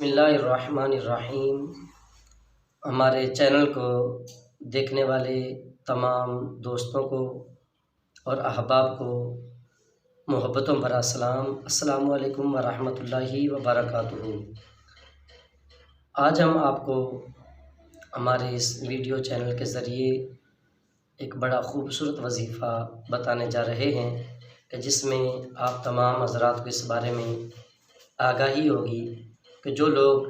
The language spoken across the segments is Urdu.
بسم اللہ الرحمن الرحیم۔ ہمارے چینل کو دیکھنے والے تمام دوستوں کو اور احباب کو محبتوں بھرا سلام، السلام علیکم ورحمۃ اللہ وبرکاتہ۔ آج ہم آپ کو ہمارے اس ویڈیو چینل کے ذریعے ایک بڑا خوبصورت وظیفہ بتانے جا رہے ہیں کہ جس میں آپ تمام حضرات کو اس بارے میں آگاہی ہوگی کہ جو لوگ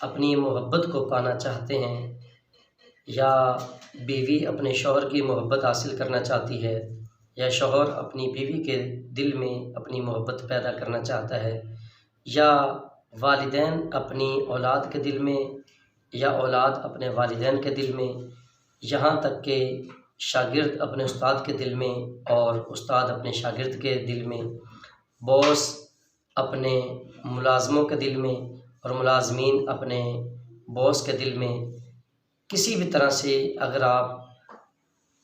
اپنی محبت کو پانا چاہتے ہیں یا بیوی اپنے شوہر کی محبت حاصل کرنا چاہتی ہے یا شوہر اپنی بیوی کے دل میں اپنی محبت پیدا کرنا چاہتا ہے یا والدین اپنی اولاد کے دل میں یا اولاد اپنے والدین کے دل میں، یہاں تک کہ شاگرد اپنے استاد کے دل میں اور استاد اپنے شاگرد کے دل میں، باس اپنے ملازموں کے دل میں اور ملازمین اپنے باس کے دل میں، کسی بھی طرح سے اگر آپ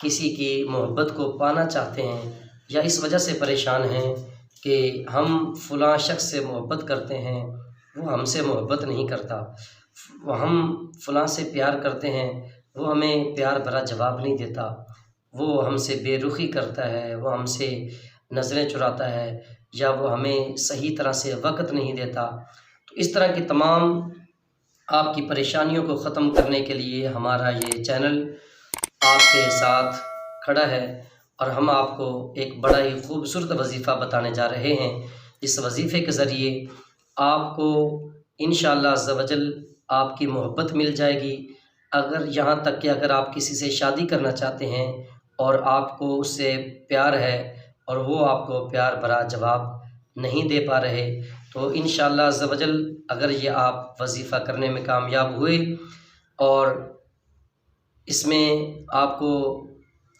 کسی کی محبت کو پانا چاہتے ہیں یا اس وجہ سے پریشان ہیں کہ ہم فلاں شخص سے محبت کرتے ہیں، وہ ہم سے محبت نہیں کرتا، ہم فلاں سے پیار کرتے ہیں، وہ ہمیں پیار بھرا جواب نہیں دیتا، وہ ہم سے بے رخی کرتا ہے، وہ ہم سے نظریں چراتا ہے یا وہ ہمیں صحیح طرح سے وقت نہیں دیتا، تو اس طرح کی تمام آپ کی پریشانیوں کو ختم کرنے کے لیے ہمارا یہ چینل آپ کے ساتھ کھڑا ہے اور ہم آپ کو ایک بڑا ہی خوبصورت وظیفہ بتانے جا رہے ہیں۔ اس وظیفے کے ذریعے آپ کو انشاءاللہ عز و جل آپ کی محبت مل جائے گی، اگر یہاں تک کہ اگر آپ کسی سے شادی کرنا چاہتے ہیں اور آپ کو اس سے پیار ہے اور وہ آپ کو پیار بھرا جواب نہیں دے پا رہے، تو انشاءاللہ عز و جل اگر یہ آپ وظیفہ کرنے میں کامیاب ہوئے اور اس میں آپ کو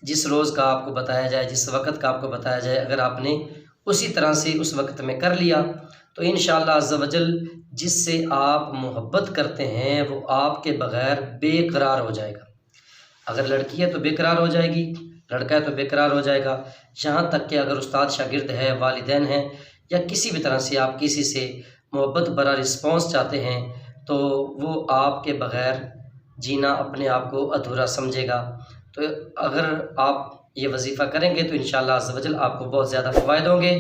جس روز کا آپ کو بتایا جائے، جس وقت کا آپ کو بتایا جائے، اگر آپ نے اسی طرح سے اس وقت میں کر لیا تو انشاءاللہ عز و جل جس سے آپ محبت کرتے ہیں وہ آپ کے بغیر بے قرار ہو جائے گا۔ اگر لڑکی ہے تو بے قرار ہو جائے گی، لڑکا ہے تو بے قرار ہو جائے گا، یہاں تک کہ اگر استاد شاگرد ہے، والدین ہیں یا کسی بھی طرح سے آپ کسی سے محبت بھرا رسپانس چاہتے ہیں تو وہ آپ کے بغیر جینا اپنے آپ کو ادھورا سمجھے گا۔ تو اگر آپ یہ وظیفہ کریں گے تو انشاءاللہ عز و جل آپ کو بہت زیادہ فوائد ہوں گے۔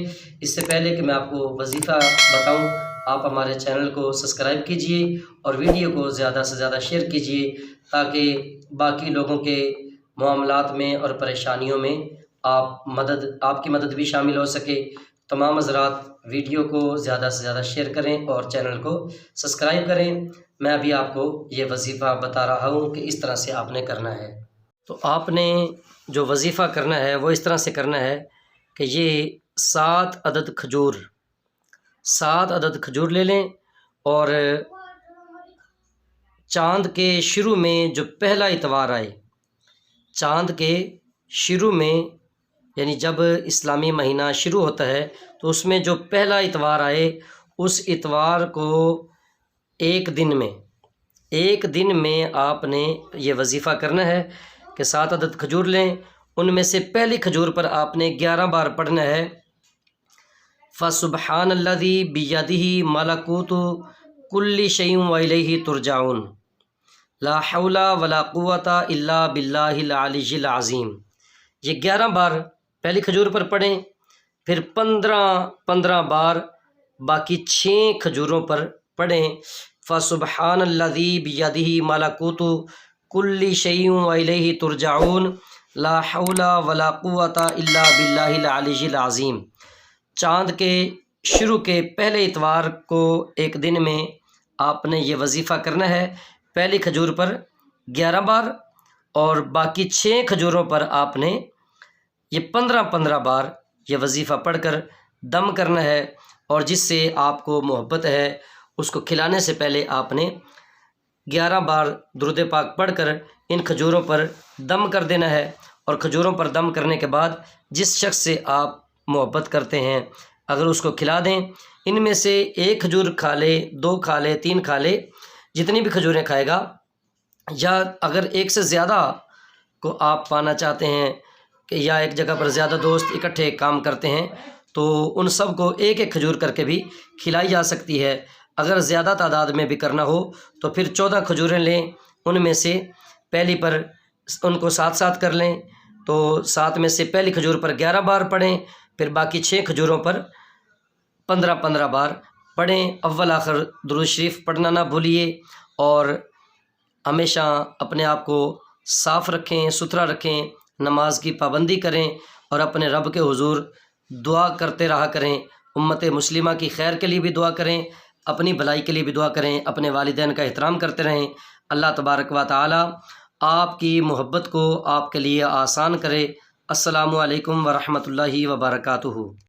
اس سے پہلے کہ میں آپ کو وظیفہ بتاؤں، آپ ہمارے چینل کو سبسکرائب کیجئے اور ویڈیو کو زیادہ سے زیادہ شیئر کیجئے تاکہ باقی لوگوں کے معاملات میں اور پریشانیوں میں آپ کی مدد بھی شامل ہو سکے۔ تمام حضرات ویڈیو کو زیادہ سے زیادہ شیئر کریں اور چینل کو سبسکرائب کریں۔ میں ابھی آپ کو یہ وظیفہ بتا رہا ہوں کہ اس طرح سے آپ نے کرنا ہے۔ تو آپ نے جو وظیفہ کرنا ہے وہ اس طرح سے کرنا ہے کہ یہ 7 عدد کھجور لے لیں اور چاند کے شروع میں جو پہلا اتوار آئے، چاند کے شروع میں یعنی جب اسلامی مہینہ شروع ہوتا ہے تو اس میں جو پہلا اتوار آئے اس اتوار کو ایک دن میں آپ نے یہ وظیفہ کرنا ہے کہ 7 عدد کھجور لیں، ان میں سے پہلی کھجور پر آپ نے 11 بار پڑھنا ہے فَسُبْحَانَ الَّذِي بِيَدِهِ مَلَكُوتُ كُلِّ شَيْءٍ وَإِلَيْهِ تُرْجَعُونَ لا حول ولا قوة الا باللہ العلی العظیم۔ یہ 11 بار پہلی کھجور پر پڑھیں، پھر 15 بار باقی 6 کھجوروں پر پڑھیں فَسُبْحَانَ الَّذِي بِيَدِهِ مَلَكُوتُ كُلِّ شَيْءٍ وَإِلَيْهِ تُرْجَعُونَ لا حول ولا قوة الا باللہ العلی العظیم۔ چاند کے شروع کے پہلے اتوار کو ایک دن میں آپ نے یہ وظیفہ کرنا ہے، پہلی کھجور پر 11 بار اور باقی 6 کھجوروں پر آپ نے یہ 15 بار یہ وظیفہ پڑھ کر دم کرنا ہے، اور جس سے آپ کو محبت ہے اس کو کھلانے سے پہلے آپ نے 11 بار درود پاک پڑھ کر ان کھجوروں پر دم کر دینا ہے، اور کھجوروں پر دم کرنے کے بعد جس شخص سے آپ محبت کرتے ہیں اگر اس کو کھلا دیں، ان میں سے 1 کھجور کھا لے، 2 کھا لے، 3 کھا لے، جتنی بھی کھجوریں کھائے گا، یا اگر ایک سے زیادہ کو آپ پانا چاہتے ہیں کہ یا ایک جگہ پر زیادہ دوست اکٹھے کام کرتے ہیں تو ان سب کو 1 کھجور کر کے بھی کھلائی جا سکتی ہے۔ اگر زیادہ تعداد میں بھی کرنا ہو تو پھر 14 کھجوریں لیں، ان میں سے پہلی پر ان کو ساتھ ساتھ کر لیں، تو 7 میں سے پہلی کھجور پر 11 بار پڑھیں، پھر باقی 6 کھجوروں پر 15 بار پڑھیں۔ اول آخر درود شریف پڑھنا نہ بھولیے، اور ہمیشہ اپنے آپ کو صاف رکھیں، ستھرا رکھیں، نماز کی پابندی کریں، اور اپنے رب کے حضور دعا کرتے رہا کریں۔ امت مسلمہ کی خیر کے لیے بھی دعا کریں، اپنی بھلائی کے لیے بھی دعا کریں، اپنے والدین کا احترام کرتے رہیں۔ اللہ تبارک و تعالی آپ کی محبت کو آپ کے لیے آسان کرے۔ السلام علیکم ورحمۃ اللہ وبرکاتہ۔